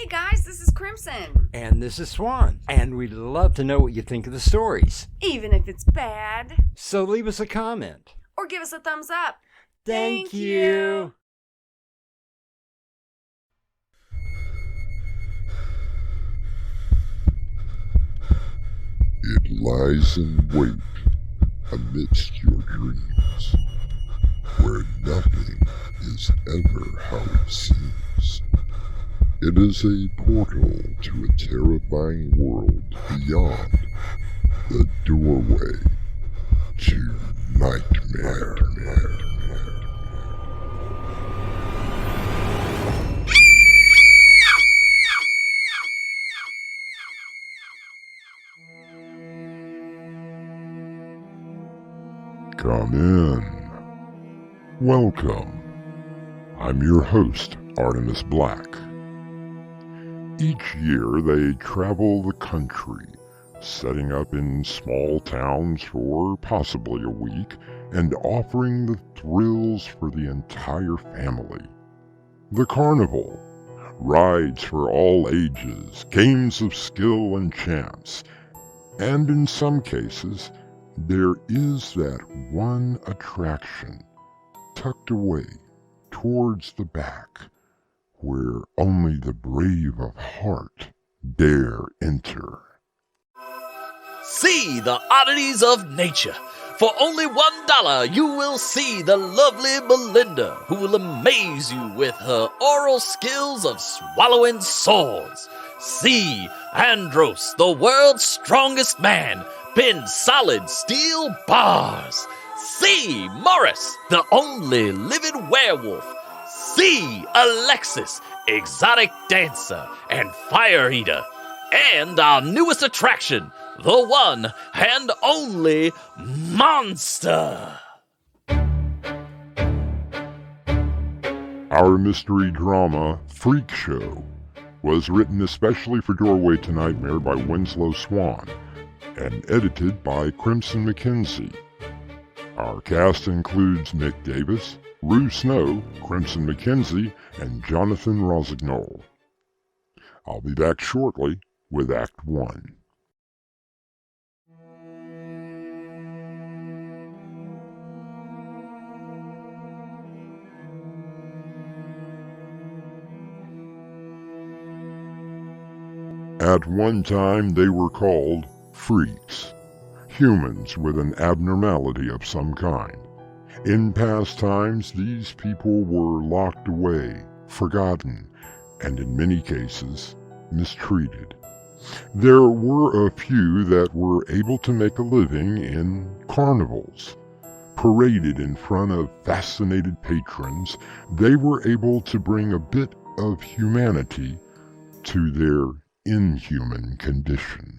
Hey guys, this is Crimson. And this is Swan. And we'd love to know what you think of the stories. Even if it's bad. So leave us a comment. Or give us a thumbs up. Thank you. It lies in wait amidst your dreams, where nothing is ever how it seems. It is a portal to a terrifying world beyond the doorway to nightmare. Come in. Welcome. I'm your host, Artemis Black. Each year they travel the country, setting up in small towns for possibly a week and offering the thrills for the entire family. The carnival, rides for all ages, games of skill and chance, and in some cases, there is that one attraction tucked away towards the back where only the brave of heart dare enter. See the oddities of nature. For only $1, you will see the lovely Belinda, who will amaze you with her oral skills of swallowing swords. See Andros, the world's strongest man, bend solid steel bars. See Morris, the only living werewolf. See Alexis, exotic dancer and fire eater. And our newest attraction, the one and only Monster. Our mystery drama, Freak Show, was written especially for Doorway to Nightmare by Winslow Swan and edited by Crimson McKenzie. Our cast includes Mick Davis, Rue Snow, Crimson McKenzie, and Jonathan Rossignol. I'll be back shortly with Act 1. At one time they were called freaks, humans with an abnormality of some kind. In past times, these people were locked away, forgotten, and in many cases, mistreated. There were a few that were able to make a living in carnivals. Paraded in front of fascinated patrons, they were able to bring a bit of humanity to their inhuman condition.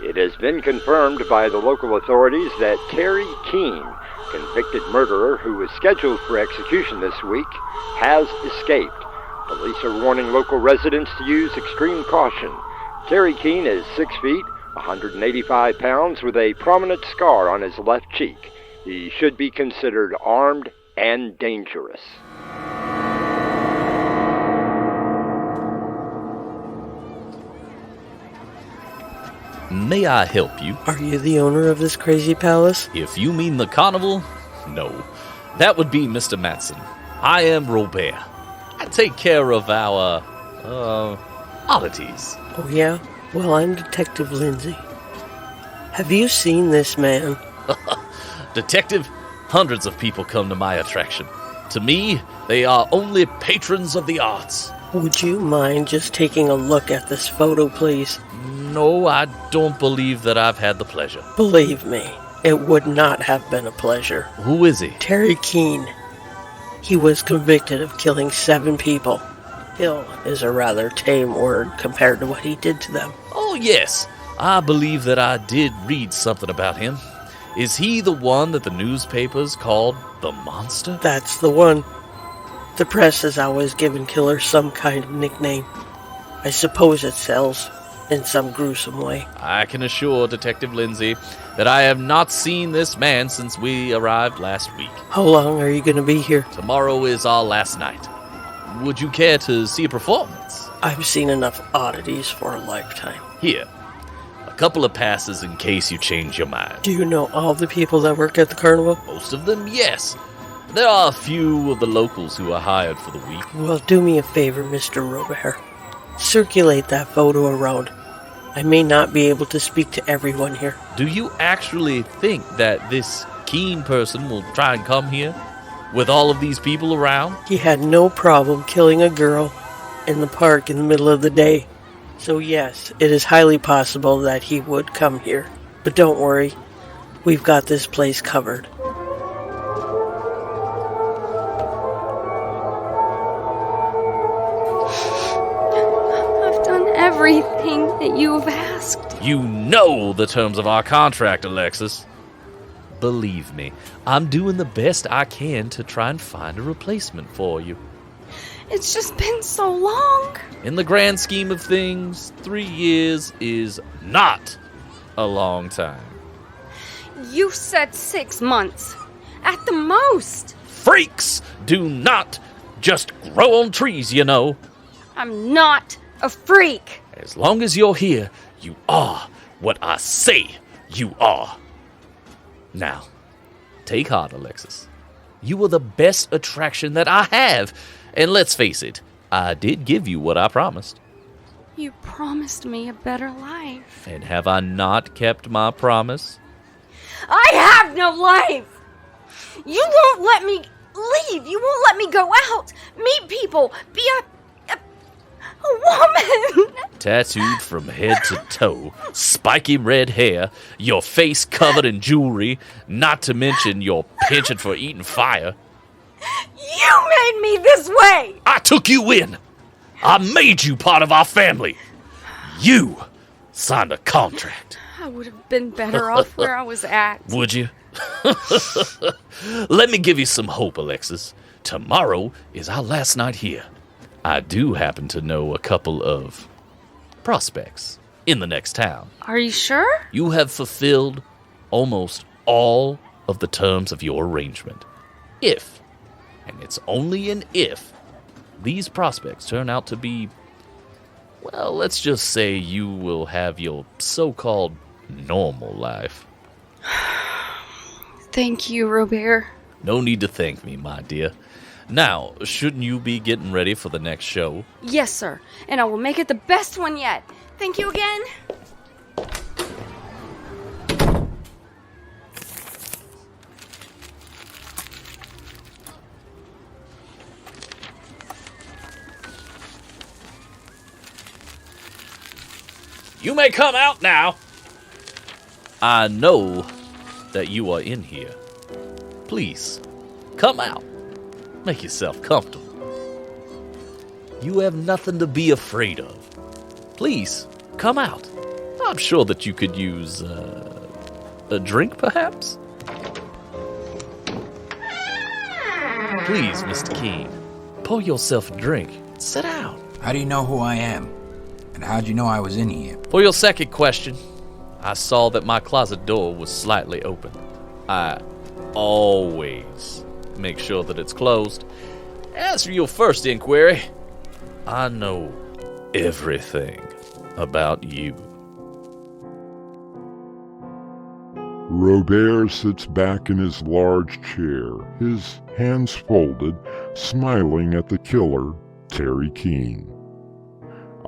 It has been confirmed by the local authorities that Terry Keene, convicted murderer who was scheduled for execution this week, has escaped. Police are warning local residents to use extreme caution. Terry Keene is 6 feet, 185 pounds, with a prominent scar on his left cheek. He should be considered armed and dangerous. May I help you? Are you the owner of this crazy palace? If you mean the carnival, no. That would be Mr. Matson. I am Robert. I take care of our, oddities. Oh yeah? Well, I'm Detective Lindsay. Have you seen this man? Detective, hundreds of people come to my attraction. To me, they are only patrons of the arts. Would you mind just taking a look at this photo, please? No, I don't believe that I've had the pleasure. Believe me, it would not have been a pleasure. Who is he? Terry Keene. He was convicted of killing 7 people. Kill is a rather tame word compared to what he did to them. Oh, yes. I believe that I did read something about him. Is he the one that the newspapers called the Monster? That's the one. The press has always given killers some kind of nickname. I suppose it sells. in some gruesome way. I can assure Detective Lindsay that I have not seen this man since we arrived last week. How long are you going to be here? Tomorrow is our last night. Would you care to see a performance? I've seen enough oddities for a lifetime. Here, a couple of passes in case you change your mind. Do you know all the people that work at the carnival? Most of them, yes. There are a few of the locals who are hired for the week. Well, do me a favor, Mr. Robert. Circulate that photo around. I may not be able to speak to everyone here. Do you actually think that this keen person will try and come here with all of these people around? He had no problem killing a girl in the park in the middle of the day. So yes, it is highly possible that he would come here. But don't worry, we've got this place covered. I've done everything that you have asked. You know the terms of our contract, Alexis. Believe me, I'm doing the best I can to try and find a replacement for you. It's just been so long. In the grand scheme of things, 3 years is not a long time. You said 6 months. At the most. Freaks do not just grow on trees, you know. I'm not a freak. As long as you're here, you are what I say you are. Now, take heart, Alexis. You are the best attraction that I have. And let's face it, I did give you what I promised. You promised me a better life. And have I not kept my promise? I have no life. You won't let me leave. You won't let me go out, meet people, be a woman. Tattooed from head to toe, spiky red hair, your face covered in jewelry, not to mention your penchant for eating fire. You made me this way. I took you in. I made you part of our family. You signed a contract. I would have been better off where I was at. Would you? Let me give you some hope, Alexis. Tomorrow is our last night here. I do happen to know a couple of prospects in the next town. Are you sure? You have fulfilled almost all of the terms of your arrangement. If, and it's only an if, these prospects turn out to be, well, let's just say you will have your so-called normal life. Thank you, Robert. No need to thank me, my dear. Now, shouldn't you be getting ready for the next show? Yes, sir. And I will make it the best one yet. Thank you again. You may come out now. I know that you are in here. Please, come out. Make yourself comfortable. You have nothing to be afraid of. Please, come out. I'm sure that you could use a drink, perhaps? Please, Mr. King, pour yourself a drink. Sit down. How do you know who I am? And how'd you know I was in here? For your second question, I saw that my closet door was slightly open. I always make sure that it's closed. As for your first inquiry, I know everything about you. Robert sits back in his large chair, his hands folded, smiling at the killer, Terry Keene.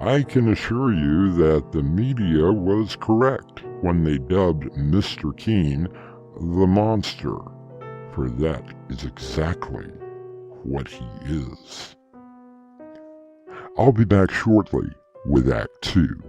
I can assure you that the media was correct when they dubbed Mr. Keene the monster, for that is exactly what he is. I'll be back shortly with Act 2.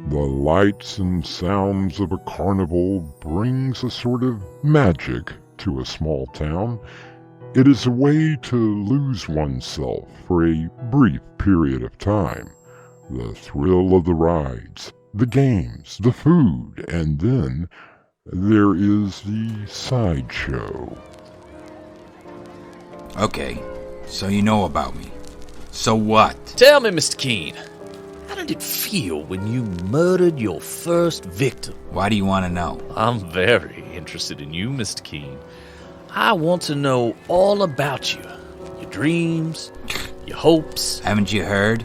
The lights and sounds of a carnival brings a sort of magic to a small town. It is a way to lose oneself for a brief period of time. The thrill of the rides, the games, the food, and then there is the sideshow. Okay, so you know about me. So what? Tell me, Mr. Keene, how did it feel when you murdered your first victim? Why do you want to know? I'm very interested in you, Mr. Keene. I want to know all about you. Your dreams, your hopes. Haven't you heard?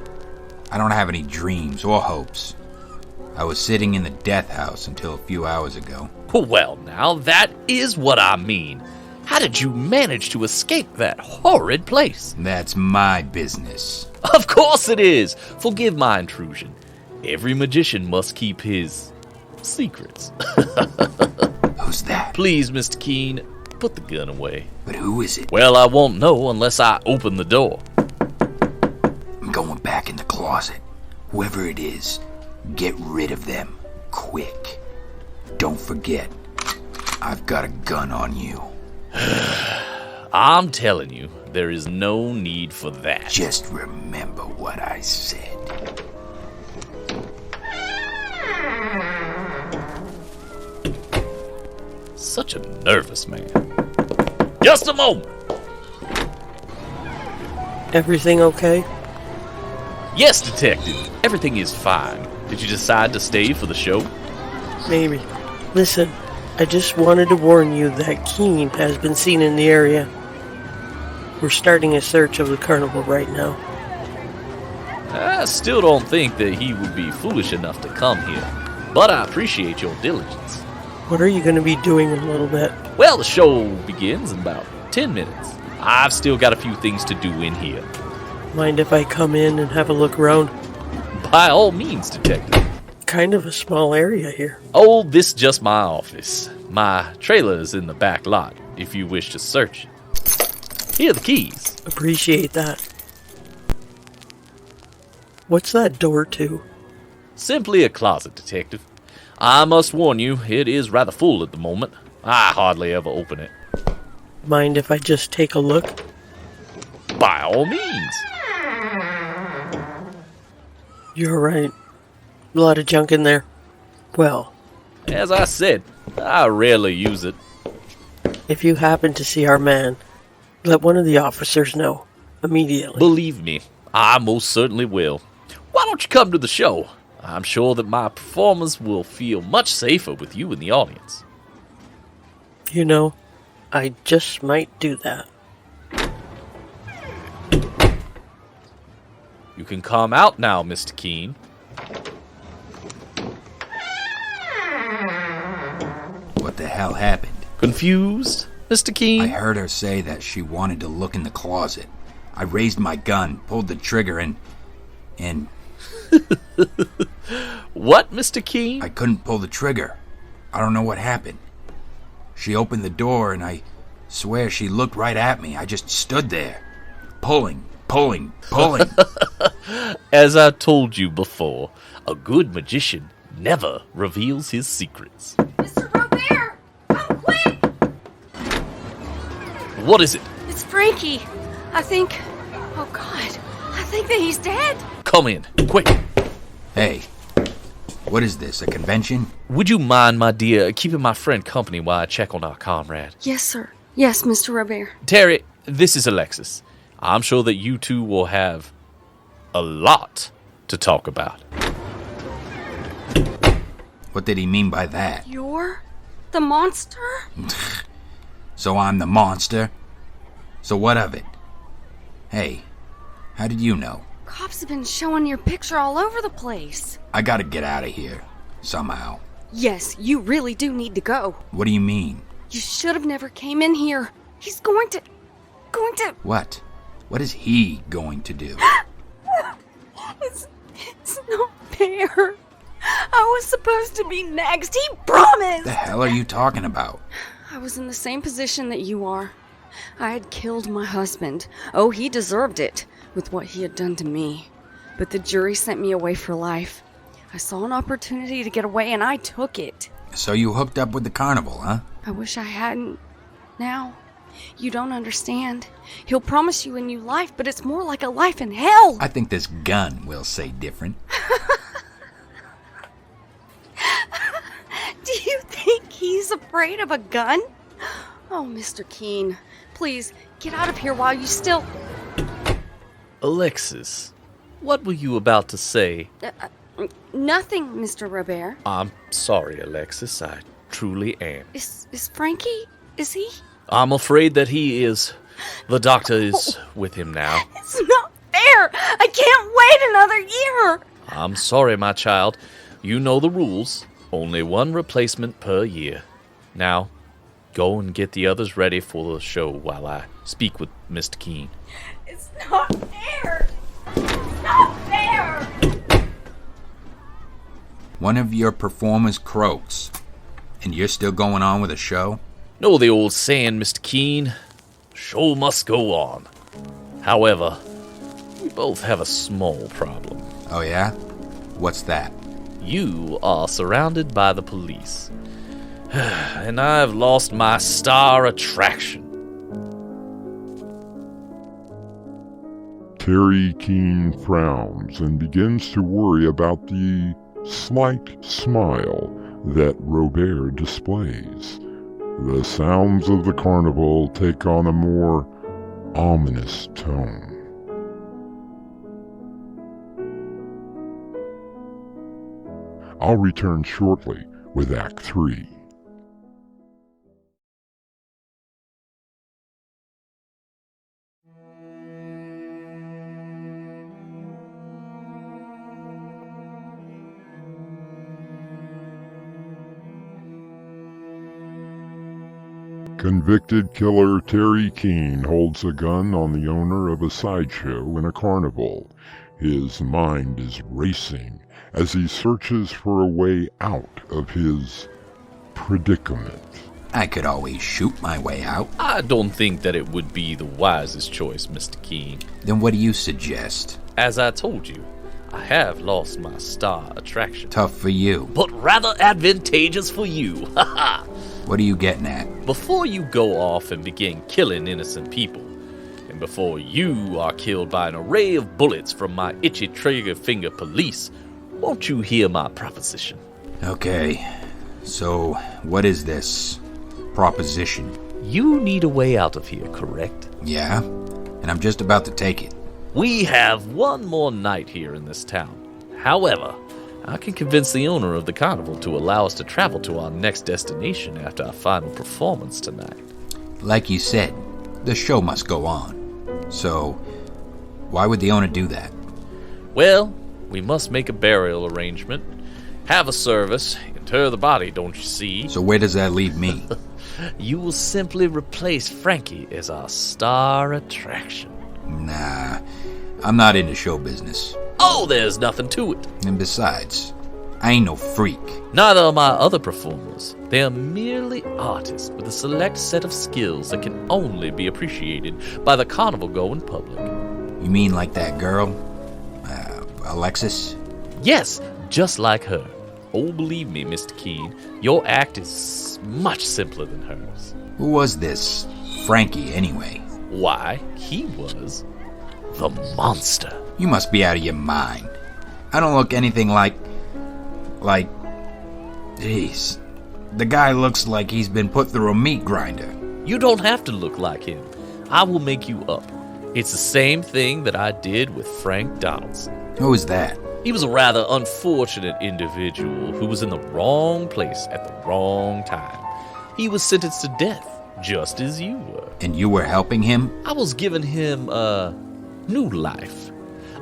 I don't have any dreams or hopes. I was sitting in the death house until a few hours ago. Well, now, that is what I mean. How did you manage to escape that horrid place? That's my business. Of course it is! Forgive my intrusion. Every magician must keep his secrets. Who's that? Please, Mr. Keene, put the gun away. But who is it? Well, I won't know unless I open the door. I'm going back in the closet. Whoever it is, get rid of them. Quick. Don't forget, I've got a gun on you. I'm telling you, there is no need for that. Just remember what I said. Such a nervous man. Just a moment! Everything okay? Yes, Detective. Everything is fine. Did you decide to stay for the show? Maybe. Listen, I just wanted to warn you that Keene has been seen in the area. We're starting a search of the carnival right now. I still don't think that he would be foolish enough to come here, but I appreciate your diligence. What are you going to be doing in a little bit? Well, the show begins in about 10 minutes. I've still got a few things to do in here. Mind if I come in and have a look around? By all means, Detective. Kind of a small area here. Oh, this is just my office. My trailer is in the back lot, if you wish to search it. Here are the keys. Appreciate that. What's that door to? Simply a closet, Detective. I must warn you, it is rather full at the moment. I hardly ever open it. Mind if I just take a look? By all means. You're right. A lot of junk in there. Well, As I said, I rarely use it. if you happen to see our man, let one of the officers know immediately. Believe me, I most certainly will. Why don't you come to the show? I'm sure that my performers will feel much safer with you in the audience. You know, I just might do that. You can come out now, Mr. Keene. What the hell happened? Confused, Mr. Keene? I heard her say that she wanted to look in the closet. I raised my gun, pulled the trigger, and What, Mr. Keene? I couldn't pull the trigger. I don't know what happened. She opened the door, and I swear she looked right at me. I just stood there, pulling. As I told you before, a good magician never reveals his secrets. Mr. Robert! Come quick! What is it? It's Frankie. I think... Oh, God. I think that he's dead. Come in, quick. Hey, what is this, a convention? Would you mind, my dear, keeping my friend company while I check on our comrade? Yes, sir. Yes, Mr. Robert. Terry, this is Alexis. I'm sure that you two will have a lot to talk about. What did he mean by that? You're the monster? So I'm the monster? So what of it? Hey, how did you know? Cops have been showing your picture all over the place. I gotta get out of here, somehow. Yes, you really do need to go. What do you mean? You should have never came in here. He's going to... What? What is he going to do? It's not fair. I was supposed to be next. He promised. The hell are you talking about? I was in the same position that you are. I had killed my husband. Oh, he deserved it with what he had done to me. But the jury sent me away for life. I saw an opportunity to get away and I took it. So you hooked up with the carnival, huh? I wish I hadn't. Now, you don't understand. He'll promise you a new life, but it's more like a life in hell. I think this gun will say different. afraid of a gun? Oh, Mr. Keene, please, get out of here while you still... Alexis, what were you about to say? Nothing, Mr. Robert. I'm sorry, Alexis. I truly am. Is Frankie? Is he? I'm afraid that he is. The doctor is with him now. It's not fair. I can't wait another year. I'm sorry, my child. You know the rules. Only one replacement per year. Now, go and get the others ready for the show while I speak with Mr. Keene. It's not fair. It's not fair. One of your performers croaks, and you're still going on with the show? Know the old saying, Mr. Keene. The show must go on. However, we both have a small problem. Oh yeah? What's that? You are surrounded by the police. And I've lost my star attraction. Terry Keene frowns and begins to worry about the slight smile that Robert displays. The sounds of the carnival take on a more ominous tone. I'll return shortly with Act 3. Convicted killer Terry Keene holds a gun on the owner of a sideshow in a carnival. His mind is racing as he searches for a way out of his predicament. I could always shoot my way out. I don't think that it would be the wisest choice, Mr. Keene. Then what do you suggest? As I told you, I have lost my star attraction. Tough for you. But rather advantageous for you. Ha What are you getting at? Before you go off and begin killing innocent people, and before you are killed by an array of bullets from my itchy trigger finger police, won't you hear my proposition? Okay, so what is this proposition? You need a way out of here, correct? Yeah, and I'm just about to take it. We have one more night here in this town. However, I can convince the owner of the carnival to allow us to travel to our next destination after our final performance tonight. Like you said, the show must go on. So, why would the owner do that? Well, we must make a burial arrangement, have a service, inter the body, don't you see? So where does that leave me? You will simply replace Frankie as our star attraction. Nah, I'm not into show business. Oh, there's nothing to it. And besides, I ain't no freak. Neither are my other performers. They are merely artists with a select set of skills that can only be appreciated by the carnival-going public. You mean like that girl? Alexis? Yes, just like her. Oh, believe me, Mr. Keene, your act is much simpler than hers. Who was this Frankie, anyway? Why, he was the monster. You must be out of your mind. I don't look anything like... Jeez. The guy looks like he's been put through a meat grinder. You don't have to look like him. I will make you up. It's the same thing that I did with Frank Donaldson. Who is that? He was a rather unfortunate individual who was in the wrong place at the wrong time. He was sentenced to death, just as you were. And you were helping him? I was giving him a new life.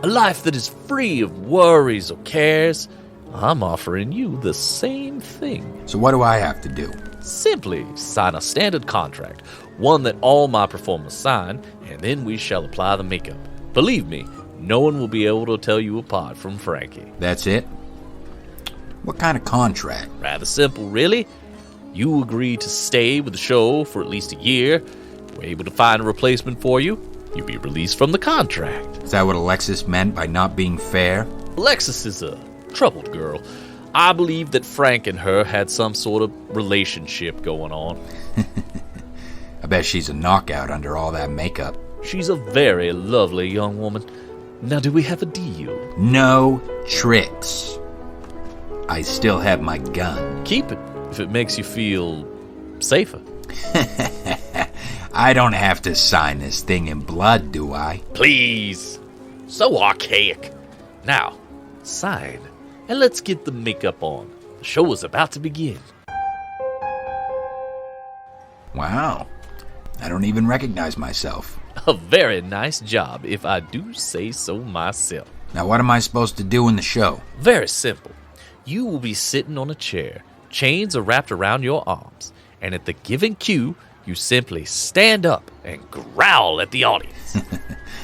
A life that is free of worries or cares. I'm offering you the same thing. So what do I have to do? Simply sign a standard contract, one that all my performers sign, and then we shall apply the makeup. Believe me, no one will be able to tell you apart from Frankie. That's it? What kind of contract? Rather simple, really. You agree to stay with the show for at least a year. We're able to find a replacement for you. You'll be released from the contract. Is that what Alexis meant by not being fair? Alexis is a troubled girl. I believe that Frank and her had some sort of relationship going on. I bet she's a knockout under all that makeup. She's a very lovely young woman. Now, do we have a deal? No tricks. I still have my gun. Keep it if it makes you feel safer. I don't have to sign this thing in blood, do I? Please. So archaic. Now, sign, and let's get the makeup on. The show is about to begin. Wow. I don't even recognize myself. A very nice job, if I do say so myself. Now, what am I supposed to do in the show? Very simple. You will be sitting on a chair. Chains are wrapped around your arms. And at the given cue, you simply stand up and growl at the audience.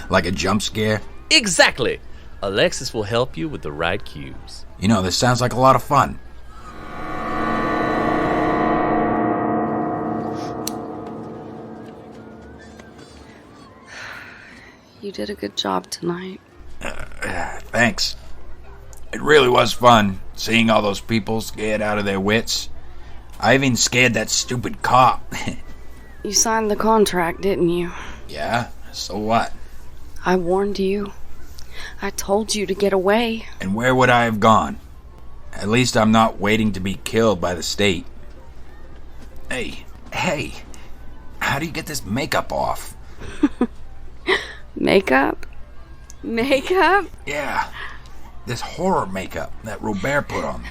Like a jump scare? Exactly. Alexis will help you with the right cues. You know, this sounds like a lot of fun. You did a good job tonight. Thanks. It really was fun, seeing all those people scared out of their wits. I even scared that stupid cop. You signed the contract, didn't you? Yeah? So what? I warned you. I told you to get away. And where would I have gone? At least I'm not waiting to be killed by the state. Hey, how do you get this makeup off? Makeup? Makeup? Yeah, this horror makeup that Robert put on me.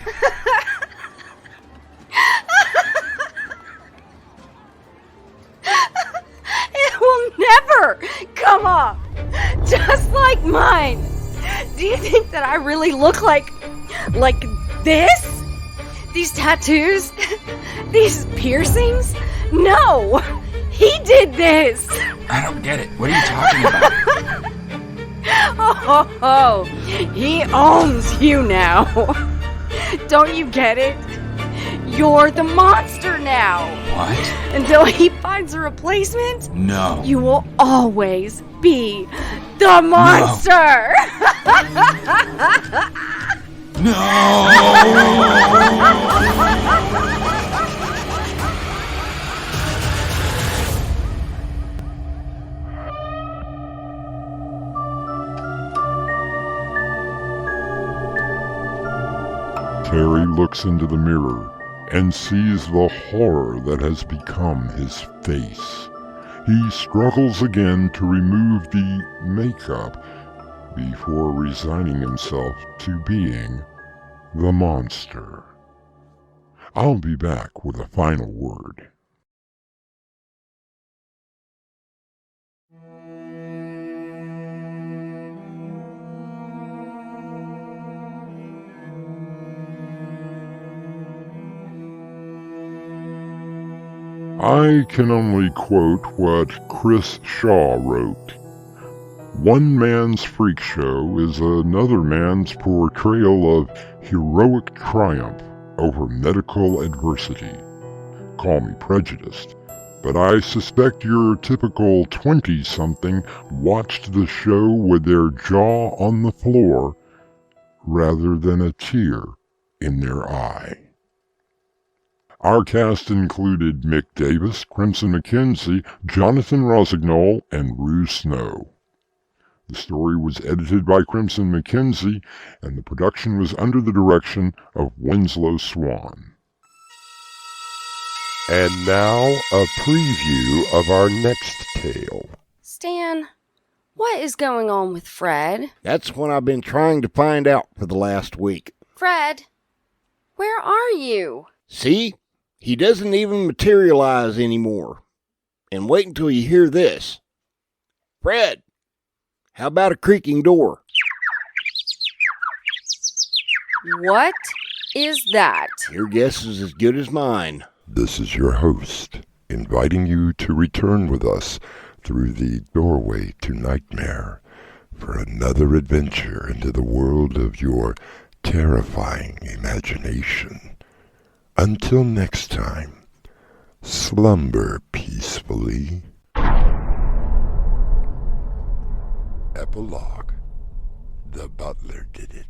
It will never come off. Just like mine. Do you think that I really look like this? These tattoos? These piercings? No! He did this! I don't get it. What are you talking about? Oh, he owns you now. Don't you get it? You're the monster now. What? Until he finds a replacement, No. you will always be the monster. Terry looks into the mirror and sees the horror that has become his face. He struggles again to remove the makeup before resigning himself to being the monster. I'll be back with a final word. I can only quote what Chris Shaw wrote. One man's freak show is another man's portrayal of heroic triumph over medical adversity. Call me prejudiced, but I suspect your typical 20-something watched the show with their jaw on the floor rather than a tear in their eye. Our cast included Mick Davis, Crimson McKenzie, Jonathan Rossignol, and Rue Snow. The story was edited by Crimson McKenzie, and the production was under the direction of Winslow Swan. And now, a preview of our next tale. Stan, what is going on with Fred? That's what I've been trying to find out for the last week. Fred, where are you? See? He doesn't even materialize anymore. And wait until you hear this. Fred, how about a creaking door? What is that? Your guess is as good as mine. This is your host, inviting you to return with us through the doorway to nightmare for another adventure into the world of your terrifying imagination. Until next time, slumber peacefully. Epilogue. The butler did it.